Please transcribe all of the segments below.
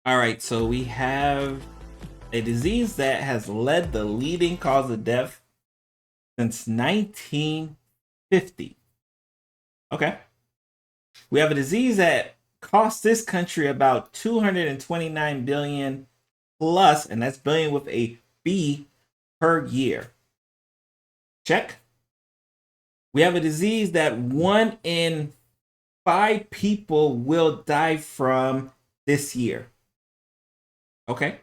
All right, so we have a disease that has led the leading cause of death since 1950. Okay. We have a disease that cost this country about 229 billion plus, and that's billion with a B, per year. Check. We have a disease that 1 in 5 people will die from this year. Okay.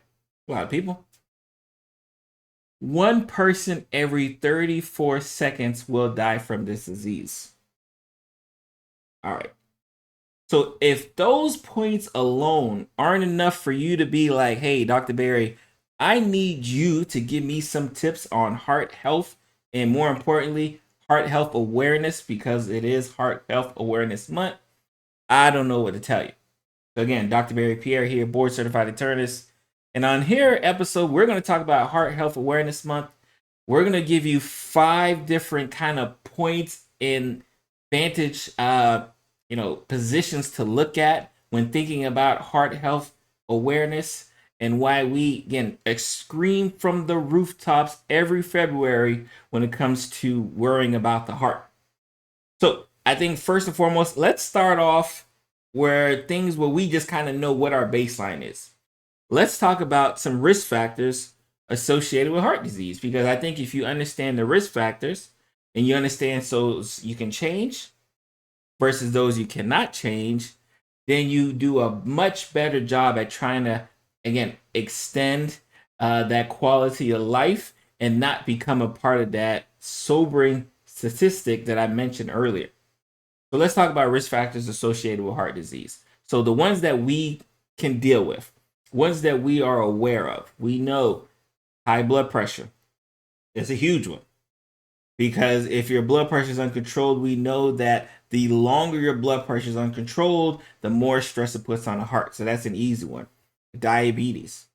A lot of people. One person every 34 seconds will die from this disease. All right. So if those points alone aren't enough for you to be like, hey, Dr. Barry, I need you to give me some tips on heart health and more importantly, heart health awareness because it is Heart Health Awareness Month, I don't know what to tell you. So again, Dr. Barry Pierre here, board certified internist. And on here episode, we're going to talk about Heart Health Awareness Month. We're going to give you 5 different kind of points in vantage positions to look at when thinking about heart health awareness and why we again scream from the rooftops every February when it comes to worrying about the heart. So I think first and foremost, let's start off where we just kind of know what our baseline is. Let's talk about some risk factors associated with heart disease because I think if you understand the risk factors and you understand so you can change versus those you cannot change, then you do a much better job at trying to, again, extend that quality of life and not become a part of that sobering statistic that I mentioned earlier. So let's talk about risk factors associated with heart disease. So the ones that we can deal with, ones that we are aware of, we know high blood pressure is a huge one. Because if your blood pressure is uncontrolled, we know that the longer your blood pressure is uncontrolled, the more stress it puts on the heart. So that's an easy one. Diabetes.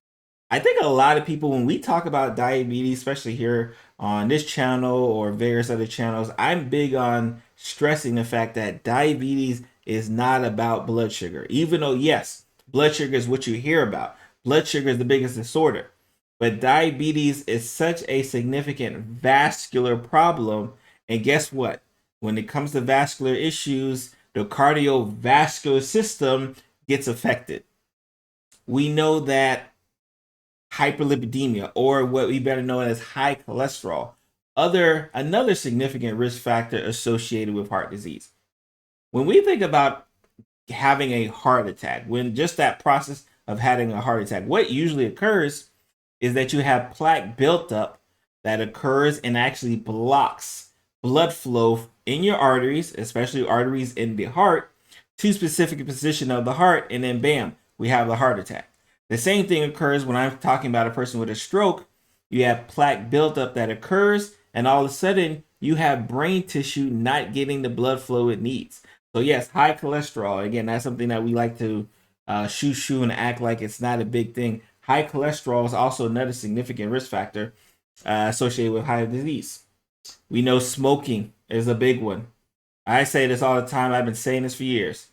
I think a lot of people, when we talk about diabetes, especially here on this channel or various other channels, I'm big on stressing the fact that diabetes is not about blood sugar. Even though, yes, blood sugar is what you hear about. Blood sugar is the biggest disorder. But diabetes is such a significant vascular problem. And guess what? When it comes to vascular issues, the cardiovascular system gets affected. We know that hyperlipidemia, or what we better know as high cholesterol, another significant risk factor associated with heart disease. When we think about having a heart attack, when just that process of having a heart attack, what usually occurs is that you have plaque built up that occurs and actually blocks blood flow in your arteries, especially arteries in the heart, to specific position of the heart, and then bam, we have the heart attack. The same thing occurs when I'm talking about a person with a stroke. You have plaque buildup that occurs, and all of a sudden you have brain tissue not getting the blood flow it needs. So yes, high cholesterol. Again, that's something that we like to shoo and act like it's not a big thing. High cholesterol is also another significant risk factor associated with heart disease. We know smoking is a big one. I say this all the time. I've been saying this for years.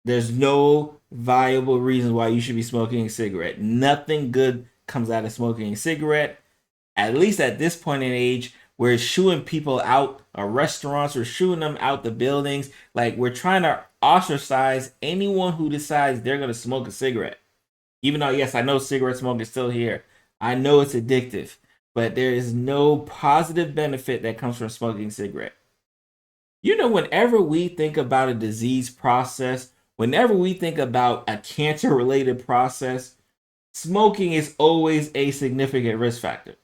There's no viable reason why you should be smoking a cigarette. Nothing good comes out of smoking a cigarette. At least at this point in age, we're shooing people out of restaurants. We're shooing them out the buildings. Like we're trying to ostracize anyone who decides they're going to smoke a cigarette. Even though, yes, I know cigarette smoke is still here. I know it's addictive. But there is no positive benefit that comes from smoking a cigarette. You know, whenever we think about a disease process, whenever we think about a cancer-related process, smoking is always a significant risk factor.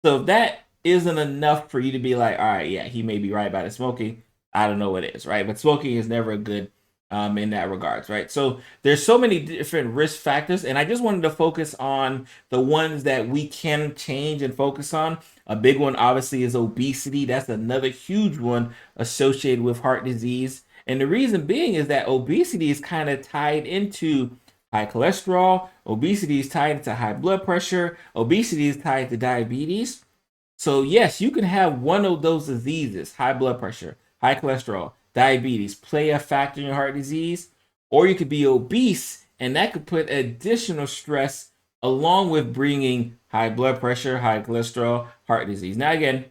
So if that isn't enough for you to be like, all right, yeah, he may be right about it smoking, I don't know what is, right? But smoking is never a good in that regards, right? So there's so many different risk factors, and I just wanted to focus on the ones that we can change and focus on. A big one, obviously, is obesity. That's another huge one associated with heart disease. And the reason being is that obesity is kind of tied into high cholesterol. Obesity is tied to high blood pressure. Obesity is tied to diabetes. So yes, you can have one of those diseases, high blood pressure, high cholesterol, diabetes, play a factor in your heart disease, or you could be obese and that could put additional stress along with bringing high blood pressure, high cholesterol, heart disease. Now, again,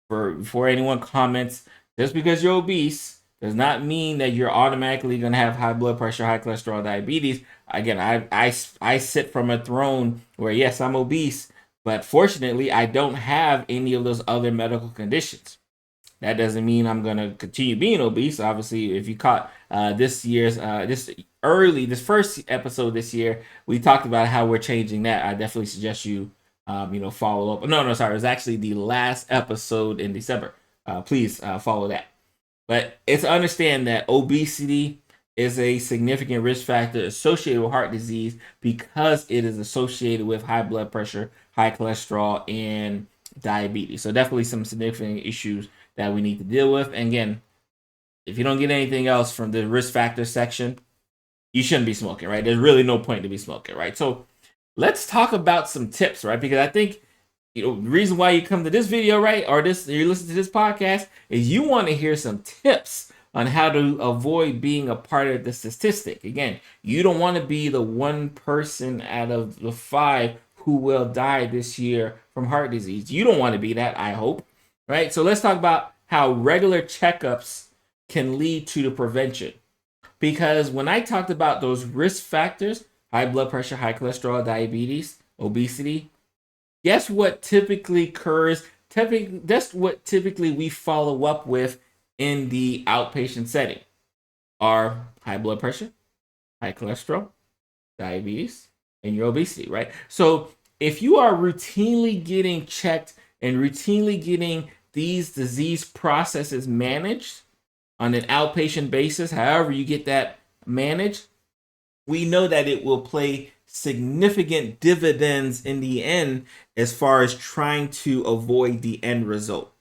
before anyone comments, just because you're obese does not mean that you're automatically going to have high blood pressure, high cholesterol, diabetes. Again, I sit from a throne where, yes, I'm obese, but fortunately, I don't have any of those other medical conditions. That doesn't mean I'm gonna continue being obese. Obviously, if you caught this first episode this year, we talked about how we're changing that. I definitely suggest you follow up. No, sorry, it was actually the last episode in December. Please follow that. But it's to understand that obesity is a significant risk factor associated with heart disease because it is associated with high blood pressure, high cholesterol, and diabetes. So definitely some significant issues that we need to deal with. And again, if you don't get anything else from the risk factor section, you shouldn't be smoking, right? There's really no point to be smoking, right? So let's talk about some tips, right? Because I think the reason why you come to this video, right, or you listen to this podcast, is you want to hear some tips on how to avoid being a part of the statistic. Again, you don't want to be the one person out of the 5 who will die this year from heart disease. You don't want to be that, I hope, right? So let's talk about how regular checkups can lead to the prevention. Because when I talked about those risk factors, high blood pressure, high cholesterol, diabetes, obesity, guess what typically occurs? That's what typically we follow up with in the outpatient setting are high blood pressure, high cholesterol, diabetes, and your obesity, right? So if you are routinely getting checked and routinely getting these disease processes managed on an outpatient basis, however you get that managed, we know that it will play significant dividends in the end as far as trying to avoid the end result.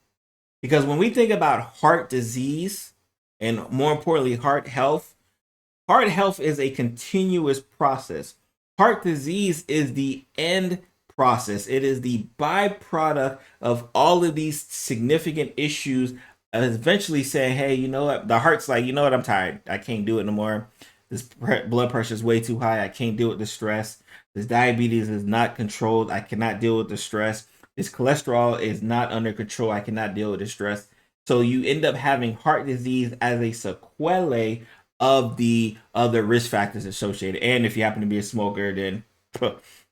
Because when we think about heart disease and more importantly, heart health is a continuous process. Heart disease is the end process. It is the byproduct of all of these significant issues eventually saying, hey, you know what? The heart's like, you know what? I'm tired. I can't do it no more. This blood pressure is way too high. I can't deal with the stress. This diabetes is not controlled. I cannot deal with the stress. This cholesterol is not under control. I cannot deal with the stress. So you end up having heart disease as a sequelae of the other risk factors associated. And if you happen to be a smoker, then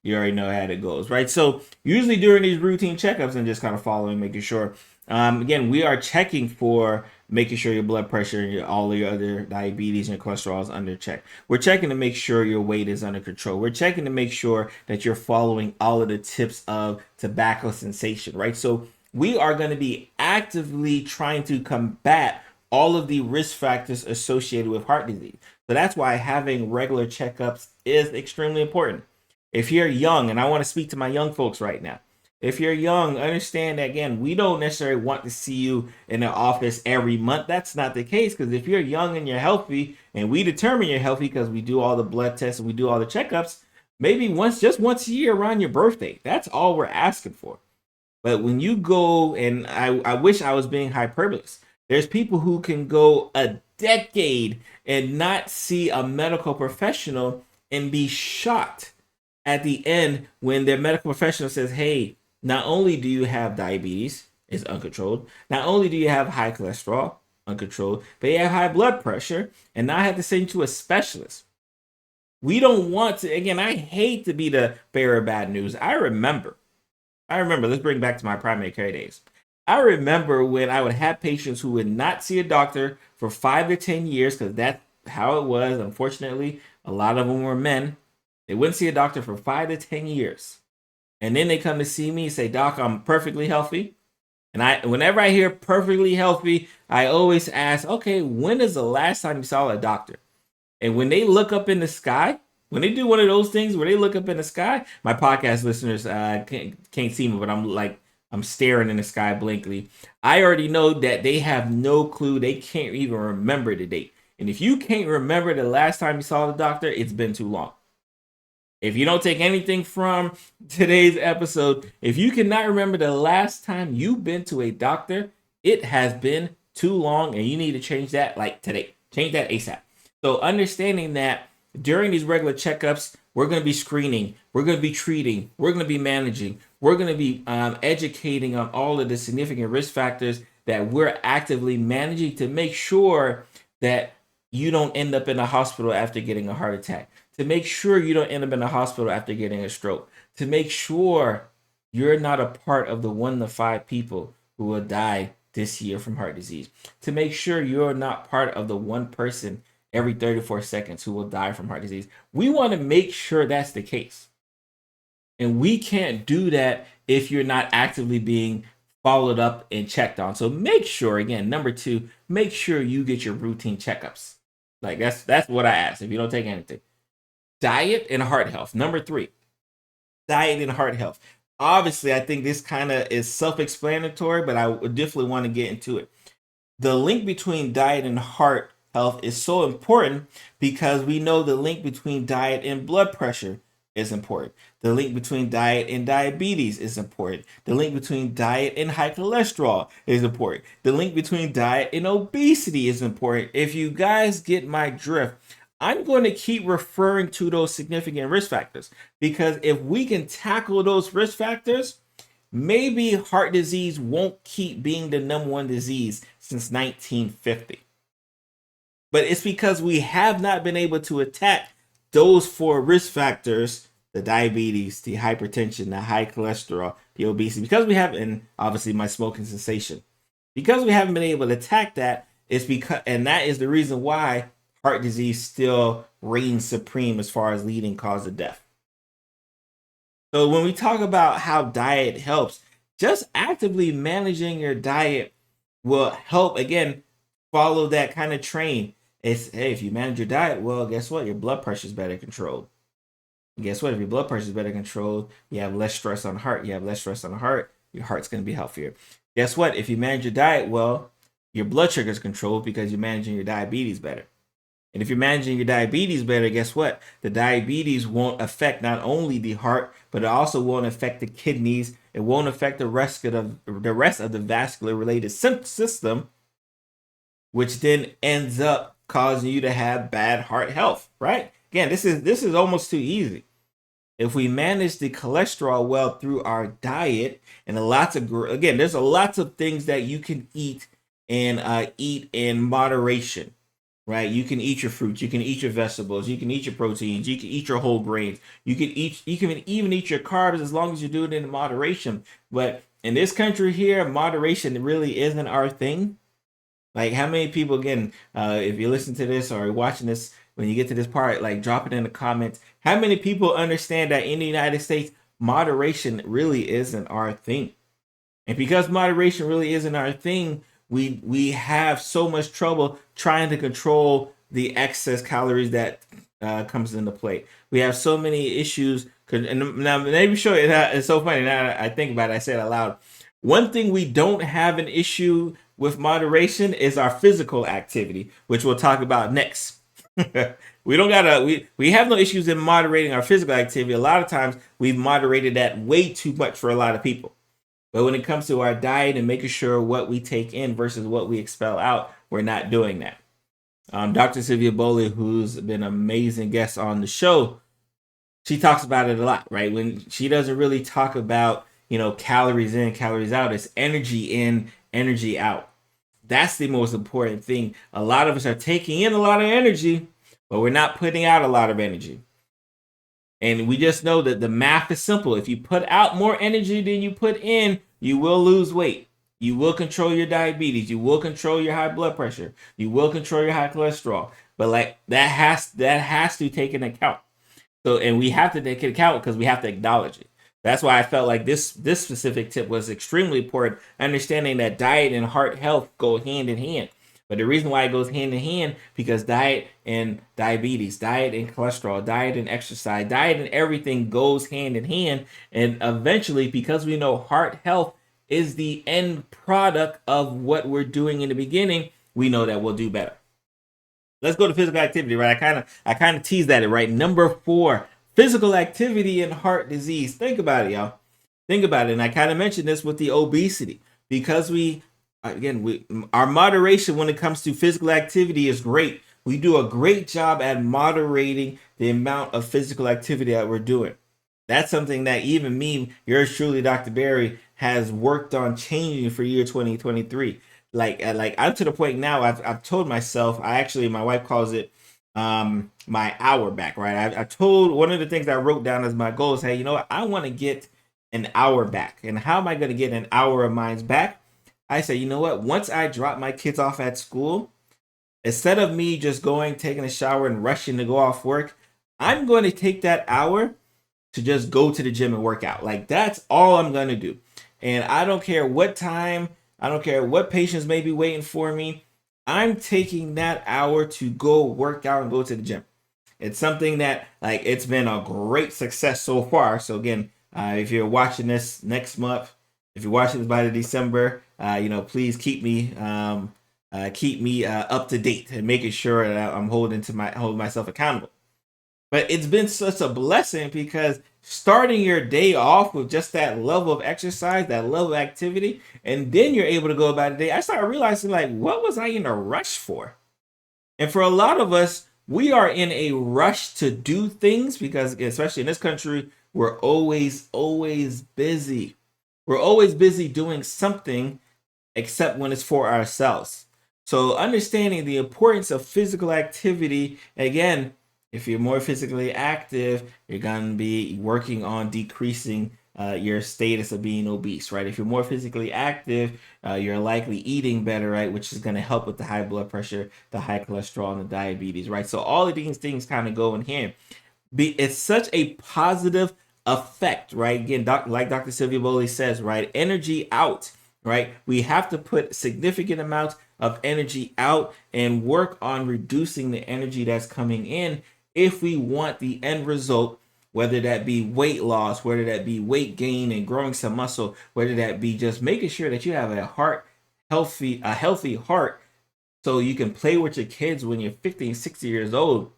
you already know how it goes, right? So usually during these routine checkups and just kind of following, making sure, again, we are checking for making sure your blood pressure and all of your other diabetes and cholesterol is under check. We're checking to make sure your weight is under control. We're checking to make sure that you're following all of the tips of tobacco cessation, right? So we are going to be actively trying to combat all of the risk factors associated with heart disease. So that's why having regular checkups is extremely important. If you're young, and I want to speak to my young folks right now, if you're young, understand that, again, we don't necessarily want to see you in the office every month. That's not the case, because if you're young and you're healthy, and we determine you're healthy because we do all the blood tests and we do all the checkups, maybe just once a year around your birthday. That's all we're asking for. But when you go, and I wish I was being hyperbolous, there's people who can go a decade and not see a medical professional and be shocked at the end when their medical professional says, hey, not only do you have diabetes, it's uncontrolled, not only do you have high cholesterol, uncontrolled, but you have high blood pressure, and now I have to send you to a specialist. We don't want to, again, I hate to be the bearer of bad news. I remember, let's bring back to my primary care days. I remember when I would have patients who would not see a doctor for 5 to 10 years, because that's how it was. Unfortunately, a lot of them were men. They wouldn't see a doctor for 5 to 10 years. And then they come to see me and say, Doc, I'm perfectly healthy. And whenever I hear perfectly healthy, I always ask, okay, when is the last time you saw a doctor? And when they look up in the sky, when they do one of those things where they look up in the sky, my podcast listeners can't see me, but I'm staring in the sky blankly. I already know that they have no clue. They can't even remember the date. And if you can't remember the last time you saw the doctor, it's been too long. If you don't take anything from today's episode, if you cannot remember the last time you've been to a doctor, it has been too long, and you need to change that like today. Change that ASAP. So understanding that during these regular checkups, we're going to be screening, we're going to be treating, we're going to be managing, we're going to be educating on all of the significant risk factors that we're actively managing to make sure that you don't end up in a hospital after getting a heart attack, to make sure you don't end up in a hospital after getting a stroke, to make sure you're not a part of the 1 to 5 people who will die this year from heart disease, to make sure you're not part of the 1 person every 34 seconds who will die from heart disease. We want to make sure that's the case. And we can't do that if you're not actively being followed up and checked on. So make sure, again, number 2, make sure you get your routine checkups. Like that's what I ask if you don't take anything. Diet and heart health. Number 3, diet and heart health. Obviously, I think this kind of is self-explanatory, but I would definitely want to get into it. The link between diet and heart health is so important because we know the link between diet and blood pressure is important. The link between diet and diabetes is important. The link between diet and high cholesterol is important. The link between diet and obesity is important. If you guys get my drift, I'm going to keep referring to those significant risk factors because if we can tackle those risk factors, maybe heart disease won't keep being the number 1 disease since 1950. But it's because we have not been able to attack those 4 risk factors, the diabetes, the hypertension, the high cholesterol, the obesity, because we haven't, and obviously my smoking cessation, because we haven't been able to attack that, it's because, and that is the reason why heart disease still reigns supreme as far as leading cause of death. So when we talk about how diet helps, just actively managing your diet will help, again, follow that kind of train. It's, hey, if you manage your diet, well, guess what? Your blood pressure is better controlled. And guess what? If your blood pressure is better controlled, you have less stress on the heart. You have less stress on the heart, your heart's going to be healthier. Guess what? If you manage your diet well, your blood sugar is controlled because you're managing your diabetes better. And if you're managing your diabetes better, guess what? The diabetes won't affect not only the heart, but it also won't affect the kidneys. It won't affect the rest of the vascular related system, which then ends up causing you to have bad heart health, right? Again, this is almost too easy. If we manage the cholesterol well through our diet, and there's lots of things that you can eat and eat in moderation, right? You can eat your fruits, you can eat your vegetables, you can eat your proteins, you can eat your whole grains, you can even eat your carbs as long as you do it in moderation. But in this country here, moderation really isn't our thing. Like, how many people, again, if you listen to this or watching this, when you get to this part, like, drop it in the comments. How many people understand that in the United States, moderation really isn't our thing? And because moderation really isn't our thing, we have so much trouble trying to control the excess calories that comes into play. We have so many issues. And now, let me show you. It's so funny. Now I think about it, I say it out loud. One thing we don't have an issue with moderation is our physical activity, which we'll talk about next. We have no issues in moderating our physical activity. A lot of times we've moderated that way too much for a lot of people. But when it comes to our diet and making sure what we take in versus what we expel out, we're not doing that. Dr. Sylvia Bowley, who's been an amazing guest on the show, she talks about it a lot, right? When she doesn't really talk about, calories in, calories out, it's energy in, energy out. That's the most important thing. A lot of us are taking in a lot of energy, but we're not putting out a lot of energy. And we just know that the math is simple. If you put out more energy than you put in, you will lose weight. You will control your diabetes. You will control your high blood pressure. You will control your high cholesterol. But that has to take into account. So, and we have to take into account because we have to acknowledge it. That's why I felt like this specific tip was extremely important. Understanding that diet and heart health go hand in hand. But the reason why it goes hand in hand, because diet and diabetes, diet and cholesterol, diet and exercise, diet and everything goes hand in hand. And eventually, because we know heart health is the end product of what we're doing in the beginning, we know that we'll do better. Let's go to physical activity, right? I kind of teased at it, right? Number 4, physical activity and heart disease. Think about it, y'all. Think about it. And I kind of mentioned this with the obesity, because our moderation when it comes to physical activity is great, we do a great job at moderating the amount of physical activity that we're doing. That's something that even me, yours truly, Dr. Barry, has worked on changing for year 2023. Like I'm to the point now. I've told myself. My wife calls it my hour back. Right. I told one of the things I wrote down as my goal is, hey, you know what? I want to get an hour back. And how am I going to get an hour of mine back? I say, you know what? Once I drop my kids off at school, instead of me just going, taking a shower, and rushing to go off work, I'm going to take that hour to just go to the gym and work out. Like, that's all I'm going to do. And I don't care what time, I don't care what patients may be waiting for me. I'm taking that hour to go work out and go to the gym. It's something that, like, it's been a great success so far. So again, if you're watching this next month, if you're watching this by the December, please keep me up to date and making sure that I'm holding myself accountable. But it's been such a blessing because starting your day off with just that level of exercise, that level of activity, and then you're able to go about the day, I started realizing, like, what was I in a rush for? And for a lot of us, we are in a rush to do things because, especially in this country, we're always busy. We're always busy doing something except when it's for ourselves. So understanding the importance of physical activity, again, if you're more physically active, you're going to be working on decreasing your status of being obese, right? If you're more physically active, you're likely eating better, right? Which is going to help with the high blood pressure, the high cholesterol, and the diabetes, right? So all of these things kind of go in hand. It's such a positive effect, right? Again, like Dr. Sylvia Bowley says, right? Energy out, right? We have to put significant amounts of energy out and work on reducing the energy that's coming in if we want the end result, whether that be weight loss, whether that be weight gain and growing some muscle, whether that be just making sure that you have a healthy heart so you can play with your kids when you're 50 and 60 years old.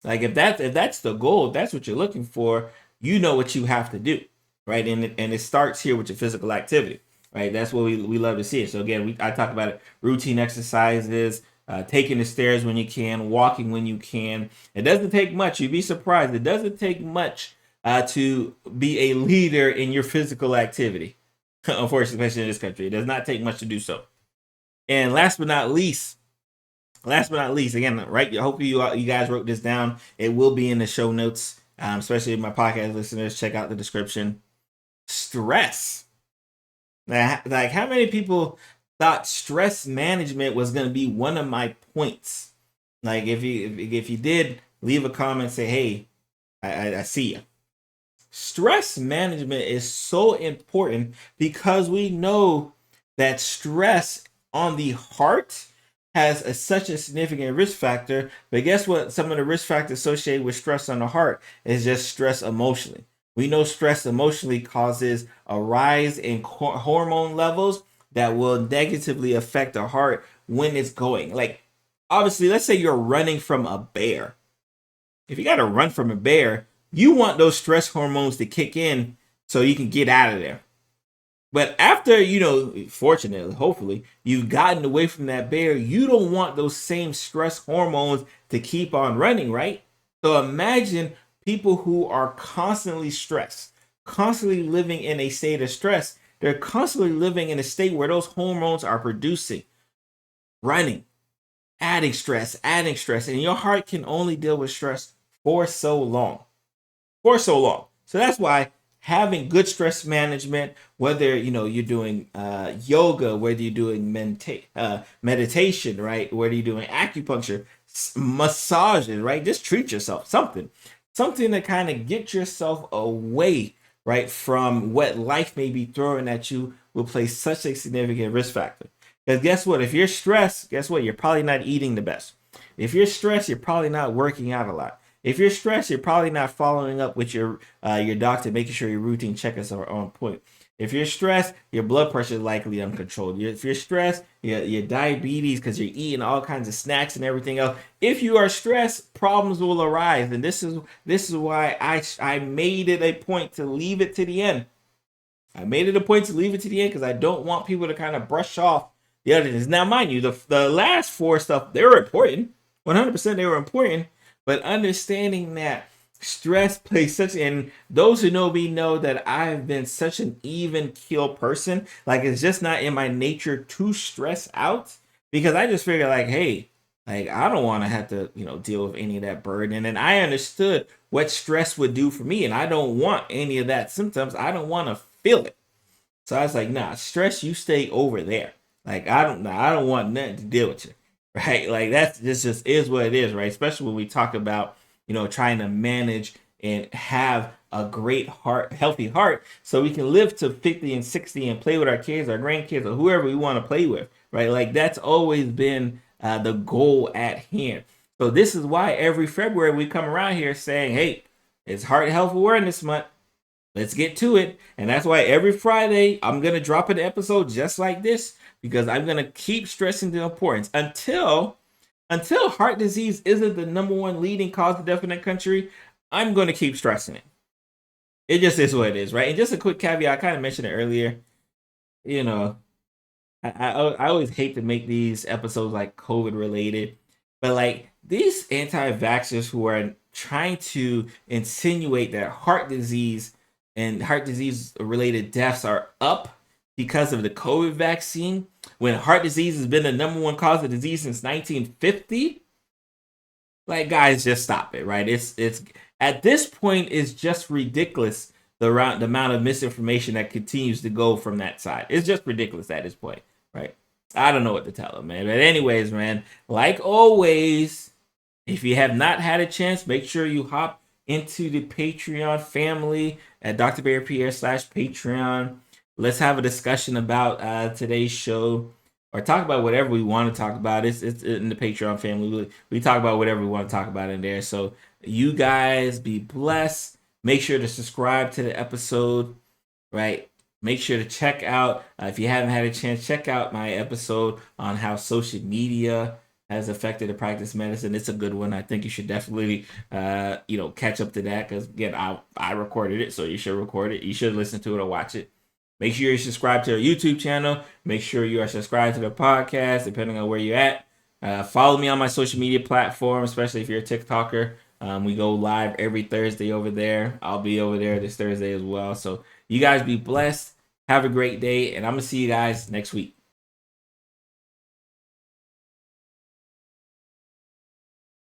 Like, if that's the goal, if that's what you're looking for, you know what you have to do, right? And it starts here with your physical activity, right? That's what we love to see it. So again, I talk about it, routine exercises, taking the stairs when you can, walking when you can. It doesn't take much. You'd be surprised. It doesn't take much to be a leader in your physical activity. Unfortunately, especially in this country, it does not take much to do so. And last but not least, again, right? Hopefully you guys wrote this down. It will be in the show notes, especially my podcast listeners. Check out the description. Stress. Like, how many people thought stress management was going to be one of my points? Like, if you did, leave a comment, say, hey, I see you. Stress management is so important because we know that stress on the heart has such a significant risk factor. But guess what? Some of the risk factors associated with stress on the heart is just stress emotionally. We know stress emotionally causes a rise in hormone levels that will negatively affect the heart when it's going. Like, obviously, let's say you're running from a bear. If you got to run from a bear, you want those stress hormones to kick in so you can get out of there. But after, fortunately, hopefully, you've gotten away from that bear, you don't want those same stress hormones to keep on running, right? So imagine people who are constantly stressed, constantly living in a state of stress. They're constantly living in a state where those hormones are producing, running, adding stress, and your heart can only deal with stress for so long. So that's why having good stress management, whether you're doing yoga, whether you're doing meditation, right, whether you're doing acupuncture, massages, right, just treat yourself something to kind of get yourself away, right, from what life may be throwing at you, will play such a significant risk factor. Because guess what? If you're stressed, guess what? You're probably not eating the best. If you're stressed, you're probably not working out a lot. If you're stressed, you're probably not following up with your doctor, making sure your routine checkups are on point. If you're stressed, your blood pressure is likely uncontrolled. If you're stressed, your diabetes, because you're eating all kinds of snacks and everything else. If you are stressed, problems will arise, and this is why I made it a point to leave it to the end. I made it a point to leave it to the end because I don't want people to kind of brush off the other things. Now, mind you, the last four stuff, they're important. 100% they were important, but understanding that stress plays such, and those who know me know that I've been such an even keel person. Like, it's just not in my nature to stress out, because I just figure like, hey, like, I don't want to have to, deal with any of that burden. And I understood what stress would do for me, and I don't want any of that symptoms. I don't want to feel it. So I was like, nah, stress, you stay over there. Like, I don't want nothing to deal with you. Right? Like, that's this just is what it is, right? Especially when we talk about, trying to manage and have a great heart, healthy heart, so we can live to 50 and 60 and play with our kids, our grandkids, or whoever we want to play with, right? Like, that's always been the goal at hand. So this is why every February we come around here saying, hey, it's Heart Health Awareness Month. Let's get to it. And that's why every Friday I'm going to drop an episode just like this, because I'm going to keep stressing the importance until heart disease isn't the number one leading cause of death in the country. I'm going to keep stressing it. It just is what it is, right? And just a quick caveat, I kind of mentioned it earlier. You know, I always hate to make these episodes like COVID related, but like these anti-vaxxers who are trying to insinuate that heart disease and heart disease related deaths are up because of the COVID vaccine, when heart disease has been the number one cause of disease since 1950. Like, guys, just stop it, right? It's at this point, it's just ridiculous, the amount of misinformation that continues to go from that side. It's just ridiculous at this point, right? I don't know what to tell them, man. But anyways, man, like always, if you have not had a chance, make sure you hop into the Patreon family at Dr. Pierre /Patreon. Let's have a discussion about today's show, or talk about whatever we want to talk about. It's in the Patreon family. We talk about whatever we want to talk about in there. So you guys be blessed. Make sure to subscribe to the episode, right? Make sure to check out, if you haven't had a chance, check out my episode on how social media has affected the practice of medicine. It's a good one. I think you should definitely, catch up to that, because again, I recorded it, so you should record it. You should listen to it or watch it. Make sure you subscribe to our YouTube channel. Make sure you are subscribed to the podcast, depending on where you're at. Follow me on my social media platform, especially if you're a TikToker. We go live every Thursday over there. I'll be over there this Thursday as well. So you guys be blessed. Have a great day, and I'm going to see you guys next week.